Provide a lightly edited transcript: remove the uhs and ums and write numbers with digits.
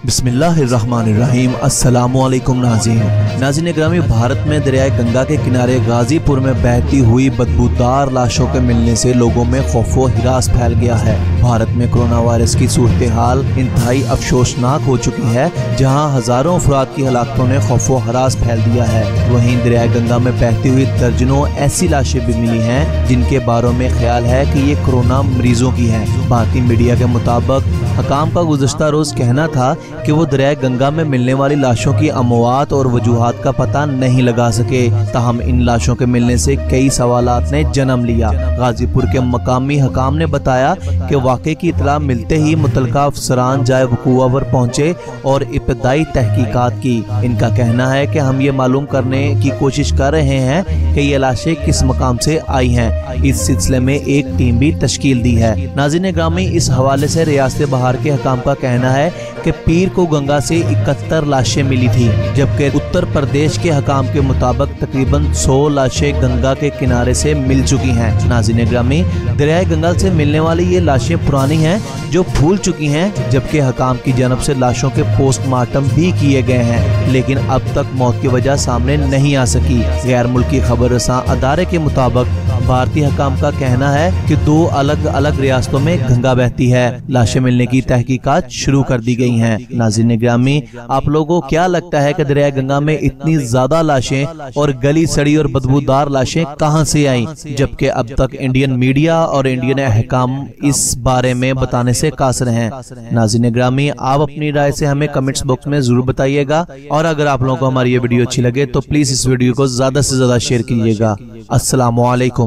बिस्मिल्लाहिर्रहमानिर्रहीम। अस्सलामु अलैकुम नाज़रीन ग्रामी, भारत में दरियाए गंगा के किनारे गाजीपुर में बहती हुई बदबूदार लाशों के मिलने से लोगों में खौफो हिरास फैल गया है। भारत में कोरोना वायरस की सूरत हाल इंतहाई अफसोसनाक हो चुकी है, जहां हजारों अफराद की हलाकतों ने खौफो हरास फैल दिया है। वहीं दरियाए गंगा में बहती हुई दर्जनों ऐसी लाशें भी मिली हैं जिनके बारे में ख्याल है कि ये कोरोना मरीजों की हैं। भारतीय मीडिया के मुताबिक हकाम का गुज़श्ता रोज कहना था कि वो दरियाए गंगा में मिलने वाली लाशों की अमवात और वजूहात का पता नहीं लगा सके। ताहम इन लाशों के मिलने से कई सवालात ने जन्म लिया। गाजीपुर के मकामी हकाम ने बताया कि वाक़े की इतला मिलते ही मुतलका अफसरान जाए वकूआ पर पहुंचे और इब्तदाई तहकीकात की। इनका कहना है कि हम ये मालूम करने की कोशिश कर रहे हैं कि ये लाशें किस मकाम से आई हैं। इस सिलसिले में एक टीम भी तश्कील दी है। नाज़रीन ग्रामी, इस हवाले से रियासत बहार के हकाम का कहना है कि पीर को गंगा से 71 लाशें मिली थी, जबकि उत्तर प्रदेश के हकाम के मुताबिक तकरीबन 100 लाशें गंगा के किनारे से मिल चुकी हैं। नाज़रीन ग्रामी, दरियाए गंगा से मिलने वाली ये लाशें पुरानी हैं जो फूल चुकी हैं, जबकि हकाम की जानब से लाशों के पोस्टमार्टम भी किए गए हैं, लेकिन अब तक मौत की वजह सामने नहीं आ सकी। गैर मुल्की खबर रसां अदारे के मुताबिक भारतीय हकाम का कहना है कि 2 अलग अलग रियासतों में गंगा बहती है। लाशें मिलने की तहकीकात शुरू कर दी गई हैं। नाज़रीन ग्रामी, आप लोगों को क्या लगता है कि दरिया गंगा में इतनी ज्यादा लाशें और गली सड़ी और बदबूदार लाशें कहां से आईं, जबकि अब तक इंडियन मीडिया और इंडियन हकाम इस बारे में बताने से कासिर हैं। नाज़रीन ग्रामी, आप अपनी राय से हमें कमेंट्स बॉक्स में जरूर बताइएगा, और अगर आप लोगों को हमारी ये वीडियो अच्छी लगे तो प्लीज इस वीडियो को ज्यादा से ज्यादा शेयर कीजिएगा। अस्सलामु अलैकुम।